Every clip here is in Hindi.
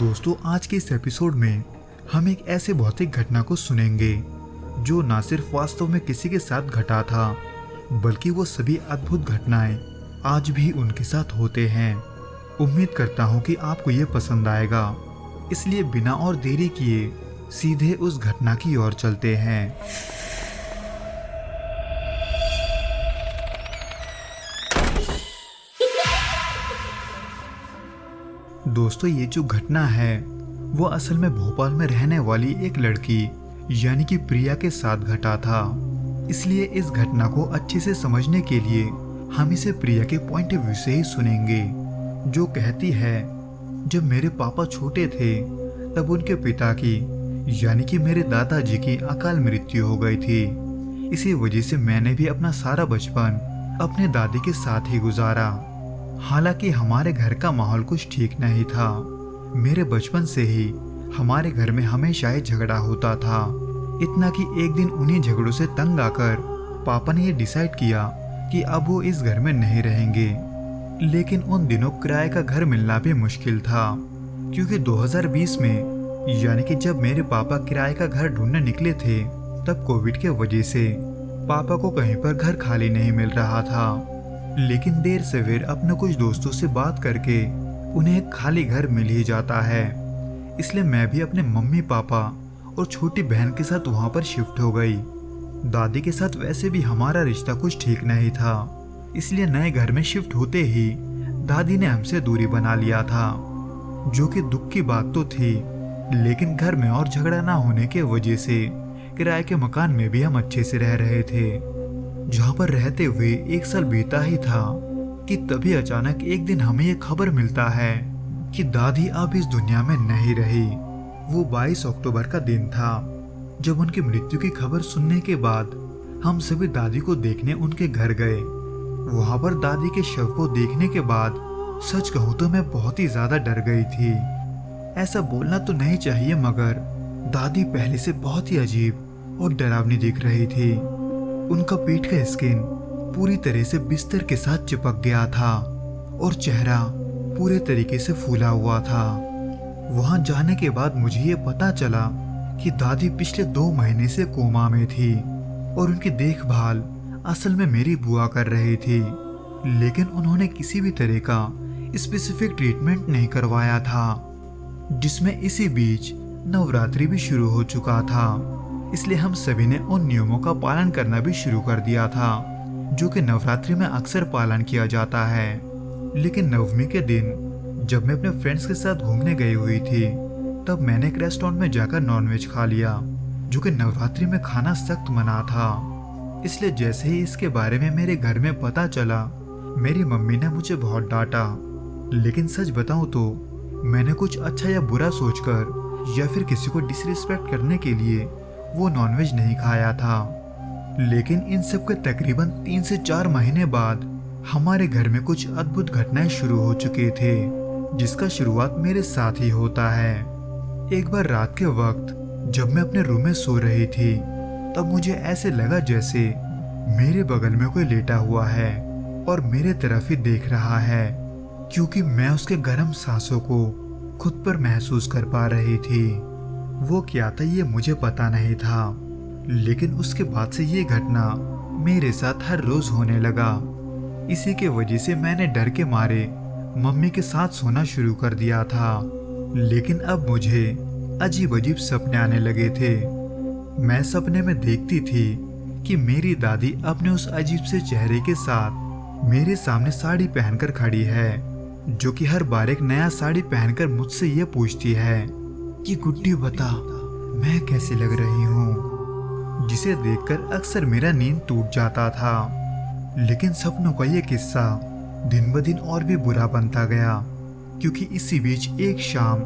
दोस्तों, आज के इस एपिसोड में हम एक ऐसे भौतिक घटना को सुनेंगे जो न सिर्फ वास्तव में किसी के साथ घटा था, बल्कि वो सभी अद्भुत घटनाएं आज भी उनके साथ होते हैं। उम्मीद करता हूँ कि आपको ये पसंद आएगा, इसलिए बिना और देरी किए सीधे उस घटना की ओर चलते हैं। दोस्तों, ये जो घटना है वो असल में भोपाल में रहने वाली एक लड़की यानी कि प्रिया के साथ घटा था। इसलिए इस घटना को अच्छे से समझने के लिए हम इसे प्रिया के पॉइंट ऑफ व्यू से ही सुनेंगे, जो कहती है, जब मेरे पापा छोटे थे तब उनके पिता की यानी कि मेरे दादाजी की अकाल मृत्यु हो गई थी। इसी वजह से मैंने भी अपना सारा बचपन अपने दादी के साथ ही गुजारा। हालांकि हमारे घर का माहौल कुछ ठीक नहीं था। मेरे बचपन से ही हमारे घर में हमेशा ही झगड़ा होता था। इतना कि एक दिन उन्हीं झगड़ों से तंग आकर पापा ने ये डिसाइड किया कि अब वो इस घर में नहीं रहेंगे। लेकिन उन दिनों किराए का घर मिलना भी मुश्किल था, क्योंकि 2020 में यानी कि जब मेरे पापा किराए का घर ढूंढने निकले थे, तब कोविड के वजह से पापा को कहीं पर घर खाली नहीं मिल रहा था। लेकिन देर सवेर अपने कुछ दोस्तों से बात करके उन्हें एक खाली घर मिल ही जाता है। इसलिए मैं भी अपने मम्मी पापा और छोटी बहन के साथ वहां पर शिफ्ट हो गई। दादी के साथ वैसे भी हमारा रिश्ता कुछ ठीक नहीं था, इसलिए नए घर में शिफ्ट होते ही दादी ने हमसे दूरी बना लिया था, जो कि दुख की बात तो थी। लेकिन घर में और झगड़ा ना होने के वजह से किराए के मकान में भी हम अच्छे से रह रहे थे। जहाँ पर रहते हुए 1 साल बीता ही था कि तभी अचानक एक दिन हमें ये खबर मिलता है कि दादी अब इस दुनिया में नहीं रही। वो 22 अक्टूबर का दिन था, जब उनकी मृत्यु की खबर सुनने के बाद हम सभी दादी को देखने उनके घर गए। वहां पर दादी के शव को देखने के बाद सच कहूँ तो मैं बहुत ही ज्यादा डर गई थी। ऐसा बोलना तो नहीं चाहिए, मगर दादी पहले से बहुत ही अजीब और डरावनी दिख रही थी। उनका पीठ का स्किन पूरी तरह से बिस्तर के साथ चिपक गया था और चेहरा पूरे तरीके से फूला हुआ था। वहां जाने के बाद मुझे ये पता चला कि दादी पिछले 2 महीने से कोमा में थी और उनकी देखभाल असल में मेरी बुआ कर रही थी। लेकिन उन्होंने किसी भी तरह का स्पेसिफिक ट्रीटमेंट नहीं करवाया था, जिसमें इसी बीच नवरात्रि भी शुरू हो चुका था। इसलिए हम सभी ने उन नियमों का पालन करना भी शुरू कर दिया था, जो कि नवरात्रि में अक्सर पालन किया जाता है। लेकिन नवमी के दिन जब मैं अपने फ्रेंड्स के साथ घूमने गई हुई थी, तब मैंने एक रेस्टोरेंट में जाकर नॉनवेज खा लिया, जो कि नवरात्रि में खाना सख्त मना था। इसलिए जैसे ही इसके बारे में मेरे घर में पता चला, मेरी मम्मी ने मुझे बहुत डांटा। लेकिन सच बताऊं तो मैंने कुछ अच्छा या बुरा सोचकर या फिर किसी को डिसरिस्पेक्ट करने के लिए वो नॉनवेज नहीं खाया था। लेकिन इन सब के तकरीबन 3 से 4 महीने बाद हमारे घर में कुछ अद्भुत घटनाएं शुरू हो चुके थे, जिसका शुरुआत मेरे साथ ही होता है। एक बार रात के वक्त जब मैं अपने रूम में सो रही थी, तब मुझे ऐसे लगा जैसे मेरे बगल में कोई लेटा हुआ है और मेरे तरफ ही देख रहा है, क्योंकि मैं उसके गर्म सांसों को खुद पर महसूस कर पा रही थी। वो क्या था ये मुझे पता नहीं था, लेकिन उसके बाद से ये घटना मेरे साथ हर रोज होने लगा। इसी के वजह से मैंने डर के मारे मम्मी के साथ सोना शुरू कर दिया था। लेकिन अब मुझे अजीब अजीब सपने आने लगे थे। मैं सपने में देखती थी कि मेरी दादी अपने उस अजीब से चेहरे के साथ मेरे सामने साड़ी पहनकर खड़ी है, जो कि हर बार एक नया साड़ी पहनकर मुझसे ये पूछती है कि गुड्डी बता, मैं कैसी लग रही हूँ, जिसे देखकर अक्सर मेरा नींद टूट जाता था। लेकिन सपनों का ये किस्सा दिन ब दिन और भी बुरा बनता गया, क्योंकि इसी बीच एक शाम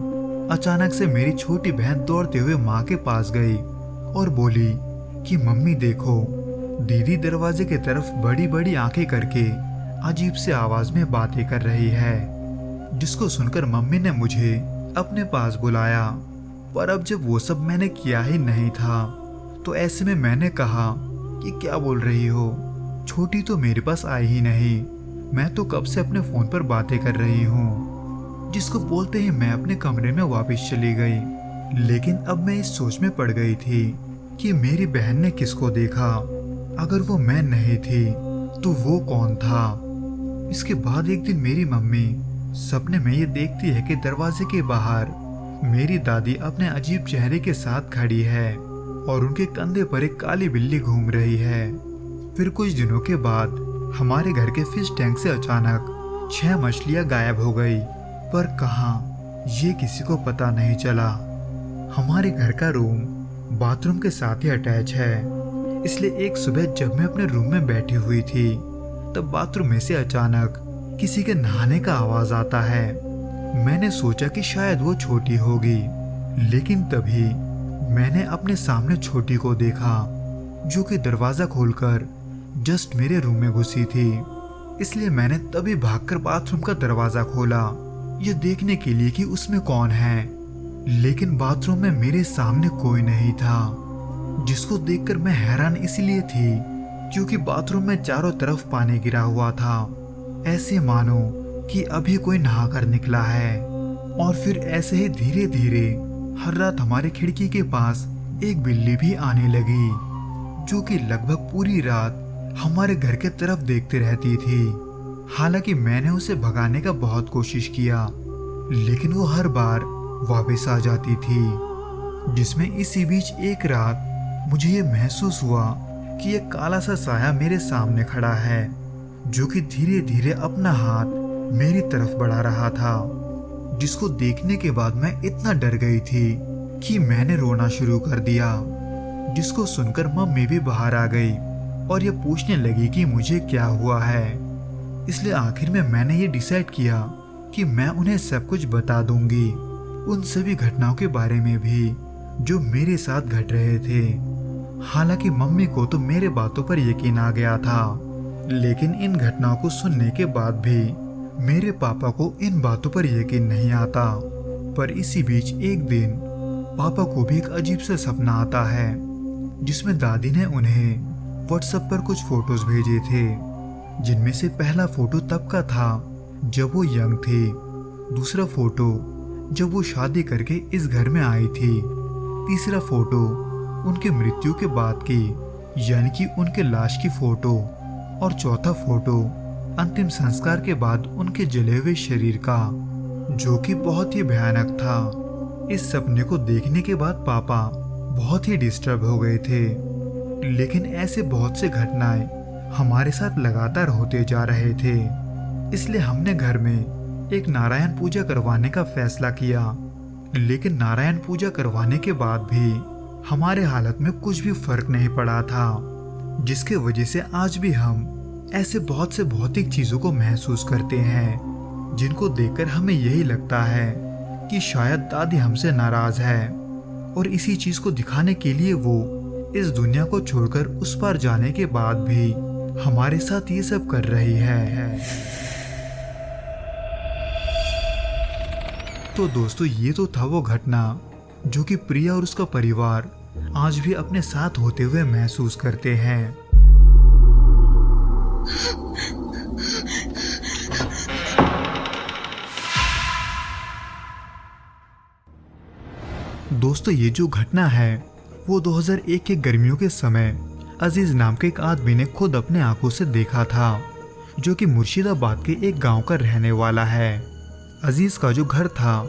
अचानक से मेरी छोटी बहन दौड़ते हुए माँ के पास गई और बोली कि मम्मी देखो, दीदी दरवाजे की तरफ बड़ी बड़ी आंखें करके अजीब से आवाज में बातें कर रही है। जिसको सुनकर मम्मी ने मुझे अपने पास बुलाया, पर अब जब वो सब मैंने किया ही नहीं था, तो ऐसे में मैंने कहा कि क्या बोल रही हो, छोटी तो मेरे पास आई ही नहीं, मैं तो कब से अपने फोन पर बातें कर रही हूँ। जिसको बोलते ही मैं अपने कमरे में वापस चली गई। लेकिन अब मैं इस सोच में पड़ गई थी कि मेरी बहन ने किसको देखा। अगर वो मैं नहीं थी तो वो कौन था। इसके बाद एक दिन मेरी मम्मी सपने में ये देखती है कि दरवाजे के बाहर मेरी दादी अपने अजीब चेहरे के साथ खड़ी है और उनके कंधे पर एक काली बिल्ली घूम रही है। फिर कुछ दिनों के बाद हमारे घर के फिश टैंक से अचानक 6 मछलियां गायब हो गई, पर कहाँ ये किसी को पता नहीं चला। हमारे घर का रूम बाथरूम के साथ ही अटैच है, इसलिए एक सुबह जब मैं अपने रूम में बैठी हुई थी तब बाथरूम में से अचानक किसी के नहाने का आवाज आता है। मैंने सोचा कि शायद वो छोटी होगी, लेकिन तभी मैंने अपने सामने छोटी को देखा जो कि दरवाजा खोलकर जस्ट मेरे रूम में घुसी थी। इसलिए मैंने तभी भागकर बाथरूम का दरवाजा खोला ये देखने के लिए कि उसमें कौन है। लेकिन बाथरूम में मेरे सामने कोई नहीं था, जिसको देखकर मैं हैरान इसलिए थी क्योंकि बाथरूम में चारों तरफ पानी गिरा हुआ था, ऐसे मानो कि अभी कोई नहा कर निकला है। और फिर ऐसे ही धीरे धीरे हर रात हमारे खिड़की के पास एक बिल्ली भी आने लगी, जो कि लगभग पूरी रात हमारे घर के तरफ देखते रहती थी। हालांकि मैंने उसे भगाने का बहुत कोशिश किया, लेकिन वो हर बार वापस आ जाती थी। जिसमें इसी बीच एक रात मुझे ये महसूस हुआ कि एक काला सा साया मेरे सामने खड़ा है, जो कि धीरे धीरे अपना हाथ मेरी तरफ बढ़ा रहा था। जिसको देखने के बाद मैं इतना डर गई थी कि मैंने रोना शुरू कर दिया। जिसको सुनकर मम्मी भी बाहर आ गई और ये पूछने लगी कि मुझे क्या हुआ है। इसलिए आखिर में मैंने ये डिसाइड किया कि मैं उन्हें सब कुछ बता दूंगी, उन सभी घटनाओं के बारे में भी जो मेरे साथ घट रहे थे। हालांकि मम्मी को तो मेरे बातों पर यकीन आ गया था, लेकिन इन घटनाओं को सुनने के बाद भी मेरे पापा को इन बातों पर यकीन नहीं आता। पर इसी बीच एक दिन पापा को भी एक अजीब सा सपना आता है, जिसमें दादी ने उन्हें व्हाट्सएप पर कुछ फोटोज भेजे थे, जिनमें से पहला फोटो तब का था जब वो यंग थी, दूसरा फोटो जब वो शादी करके इस घर में आई थी, तीसरा फोटो उनके मृत्यु के बाद की यानी कि उनके लाश की फोटो, और चौथा फोटो अंतिम संस्कार के बाद उनके जले हुए शरीर का, जो कि बहुत ही भयानक था। इस सपने को देखने के बाद पापा बहुत ही डिस्टर्ब हो गए थे, लेकिन ऐसे बहुत से घटनाएं हमारे साथ लगातार होते जा रहे थे। इसलिए हमने घर में एक नारायण पूजा करवाने का फैसला किया। लेकिन नारायण पूजा करवाने के बाद भी हमारे हालत में कुछ भी फर्क नहीं पड़ा था, जिसके वजह से आज भी हम ऐसे बहुत से भौतिक चीजों को महसूस करते हैं, जिनको देखकर हमें यही लगता है कि शायद दादी हमसे नाराज है और इसी चीज को दिखाने के लिए वो इस दुनिया को छोड़कर उस पार जाने के बाद भी हमारे साथ ये सब कर रही है। तो दोस्तों, ये तो था वो घटना जो कि प्रिया और उसका परिवार आज भी अपने साथ होते हुए महसूस करते हैं। दोस्तों, ये जो घटना है वो 2001 के गर्मियों के समय अजीज नाम के एक आदमी ने खुद अपने आंखों से देखा था, जो कि मुर्शिदाबाद के एक गांव का रहने वाला है। अजीज का जो घर था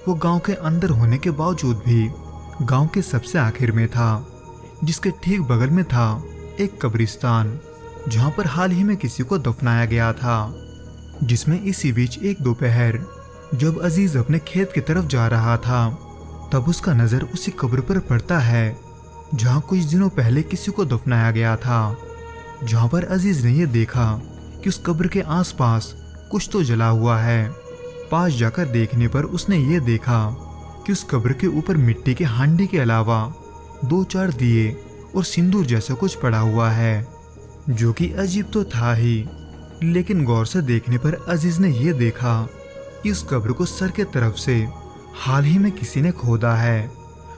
वो गांव के अंदर होने के बावजूद भी गांव के सबसे आखिर में था, जिसके ठीक बगल में था एक कब्रिस्तान, जहां पर हाल ही में किसी को दफनाया गया था। जिसमें इसी बीच एक दोपहर जब अजीज अपने खेत की तरफ जा रहा था, तब उसका नजर उसी कब्र पर पड़ता है जहां कुछ दिनों पहले किसी को दफनाया गया था। जहां पर अजीज ने यह देखा कि उस कब्र के आसपास कुछ तो जला हुआ है। पास जाकर देखने पर उसने ये देखा कि उस कब्र के ऊपर मिट्टी के हांडी के अलावा 2-4 दिए और सिंदूर जैसा कुछ पड़ा हुआ है, जो कि अजीब तो था ही, लेकिन गौर से देखने पर अजीज ने यह देखा कि उस कब्र को सर के तरफ से हाल ही में किसी ने खोदा है,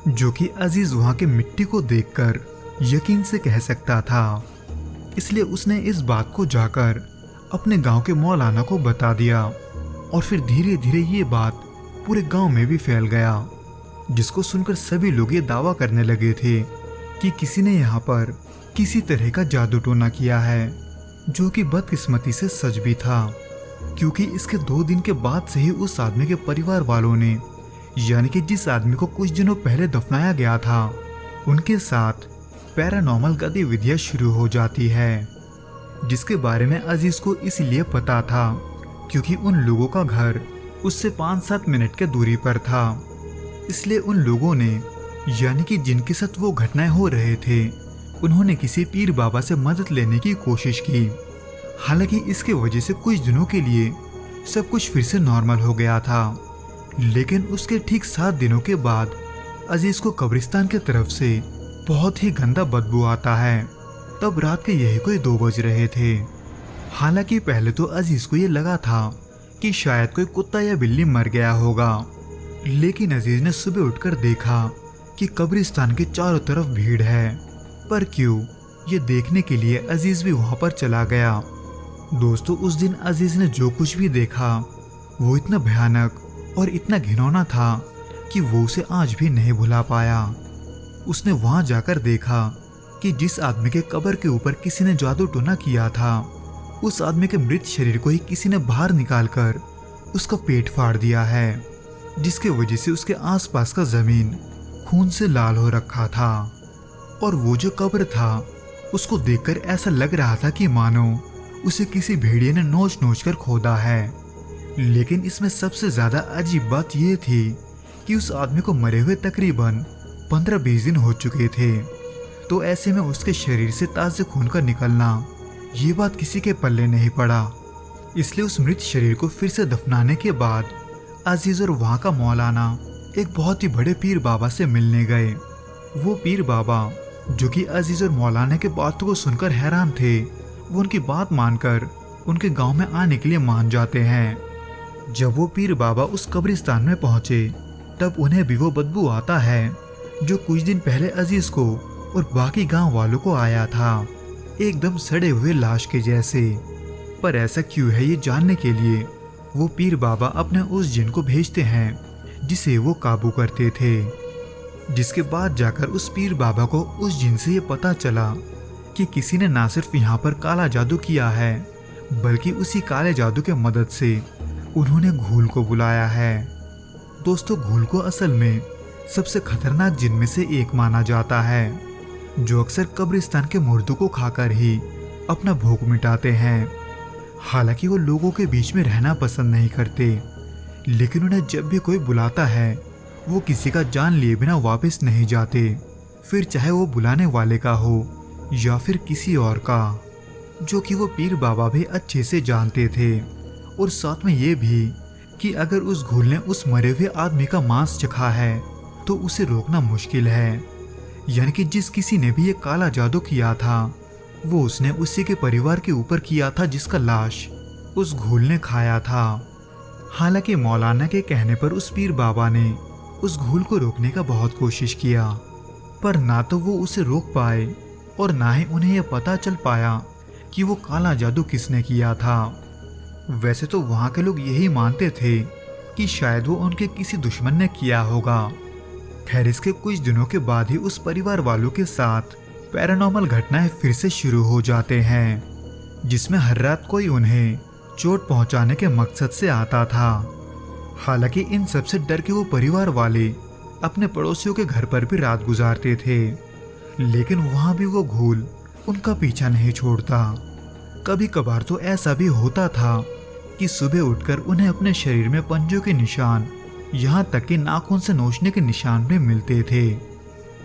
जो कि अजीज वहां के मिट्टी को देखकर यकीन से कह सकता था। इसलिए उसने इस बात को जाकर अपने गांव के मौलाना को बता दिया। और फिर धीरे धीरे ये बात पूरे गांव में भी फैल गया, जिसको सुनकर सभी लोग ये दावा करने लगे थे कि किसी ने यहाँ पर किसी तरह का जादू टोना किया है, जो कि बदकिस्मती से सच भी था, क्योंकि इसके 2 दिन के बाद से ही उस आदमी के परिवार वालों ने, यानी कि जिस आदमी को कुछ दिनों पहले दफनाया गया था, उनके साथ पैरानॉर्मल गतिविधियां शुरू हो जाती है, जिसके बारे में अजीज को इसलिए पता था क्योंकि उन लोगों का घर उससे 5-7 मिनट के दूरी पर था। इसलिए उन लोगों ने, यानी कि जिनके साथ वो घटनाएं हो रहे थे, उन्होंने किसी पीर बाबा से मदद लेने की कोशिश की। हालांकि इसके वजह से कुछ दिनों के लिए सब कुछ फिर से नॉर्मल हो गया था, लेकिन उसके ठीक 7 दिनों के बाद अजीज को कब्रिस्तान की तरफ से बहुत ही गंदा बदबू आता है। तब रात के यही कोई 2 बज रहे थे। हालांकि पहले तो अजीज को ये लगा था कि शायद कोई कुत्ता या बिल्ली मर गया होगा, लेकिन अजीज ने सुबह उठकर देखा कि कब्रिस्तान के चारों तरफ भीड़ है। पर क्यों, ये देखने के लिए अजीज भी वहां पर चला गया। दोस्तों, उस दिन अजीज ने जो कुछ भी देखा वो इतना भयानक और इतना घिनौना था कि वो उसे आज भी नहीं भुला पाया। उसने वहां जाकर देखा कि जिस आदमी के कब्र के ऊपर किसी ने जादू टोना किया था, उस आदमी के मृत शरीर को ही किसी ने बाहर निकालकर उसका पेट फाड़ दिया है, जिसके वजह से उसके आसपास का जमीन खून से लाल हो रखा था। और वो जो कब्र था, उसको देखकर ऐसा लग रहा था कि मानो उसे किसी भेड़िए ने नोच नोच कर खोदा है। लेकिन इसमें सबसे ज्यादा अजीब बात यह थी कि उस आदमी को मरे हुए तकरीबन 15-20 दिन हो चुके थे, तो ऐसे में उसके शरीर से ताजे खून का निकलना, ये बात किसी के पल्ले नहीं पड़ा। इसलिए उस मृत शरीर को फिर से दफनाने के बाद अजीज और वहाँ का मौलाना एक बहुत ही बड़े पीर बाबा से मिलने गए। वो पीर बाबा, जो कि अजीज और मौलाना के बातों को सुनकर हैरान थे, वो उनकी बात मानकर उनके गांव में आने के लिए मान जाते हैं। जब वो पीर बाबा उस कब्रिस्तान में पहुंचे, तब उन्हें भी वो बदबू आता है जो कुछ दिन पहले अजीज को और बाकी गांव वालों को आया था, एकदम सड़े हुए लाश के जैसे। पर ऐसा क्यों है, ये जानने के लिए वो पीर बाबा अपने उस जिन को भेजते हैं जिसे वो काबू करते थे। जिसके बाद जाकर उस पीर बाबा को उस जिन से ये पता चला कि किसी ने ना सिर्फ यहाँ पर काला जादू किया है, बल्कि उसी काले जादू के मदद से उन्होंने घूल को बुलाया है। दोस्तों, घूल को असल में सबसे खतरनाक जिन में से एक माना जाता है, जो अक्सर कब्रिस्तान के मुर्दों को खाकर ही अपना भूख मिटाते हैं। हालांकि वो लोगों के बीच में रहना पसंद नहीं करते, लेकिन उन्हें जब भी कोई बुलाता है, वो किसी का जान लिए बिना वापस नहीं जाते, फिर चाहे वो बुलाने वाले का हो या फिर किसी और का, जो कि वो पीर बाबा भी अच्छे से जानते थे। और साथ में ये भी कि अगर उस घूल ने उस मरे हुए आदमी का मांस चखा है तो उसे रोकना मुश्किल है। यानी कि जिस किसी ने भी ये काला जादू किया था, वो उसने उसी के परिवार के ऊपर किया था जिसका लाश उस घूल ने खाया था। हालांकि मौलाना के कहने पर उस पीर बाबा ने उस घूल को रोकने का बहुत कोशिश किया, पर ना तो वो उसे रोक पाए और ना ही उन्हें यह पता चल पाया कि वो काला जादू किसने किया था। वैसे तो वहाँ के लोग यही मानते थे कि शायद वो उनके किसी दुश्मन ने किया होगा। खैर, इसके कुछ दिनों के बाद ही उस परिवार वालों के साथ पैरानॉर्मल घटनाएं फिर से शुरू हो जाते हैं, जिसमें हर रात कोई उन्हें चोट पहुंचाने के मकसद से आता था। हालांकि इन सब से डर के वो परिवार वाले अपने पड़ोसियों के घर पर भी रात गुजारते थे, लेकिन वहां भी वो घूल उनका पीछा नहीं छोड़ता। कभी कभार तो ऐसा भी होता था कि सुबह उठकर उन्हें अपने शरीर में पंजों के निशान, यहाँ तक कि नाखून से नोचने के निशान भी मिलते थे।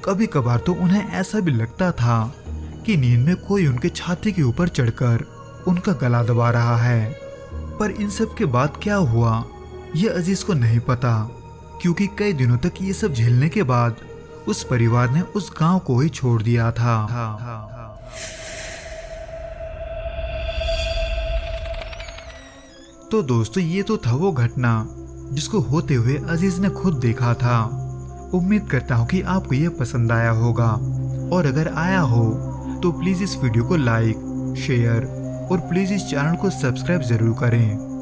कभी कभार तो उन्हें ऐसा भी लगता था कि नींद में कोई उनके छाती के ऊपर चढ़कर उनका गला दबा रहा है। पर इन सब के बाद क्या हुआ, ये अजीज को नहीं पता, क्योंकि कई दिनों तक ये सब झेलने के बाद उस परिवार ने उस गांव को ही छोड़ दिया था। तो दोस्तों, ये तो था वो घटना जिसको होते हुए अजीज ने खुद देखा था। उम्मीद करता हूँ कि आपको ये पसंद आया होगा, और अगर आया हो तो प्लीज़ इस वीडियो को लाइक, शेयर और प्लीज़ इस चैनल को सब्सक्राइब ज़रूर करें।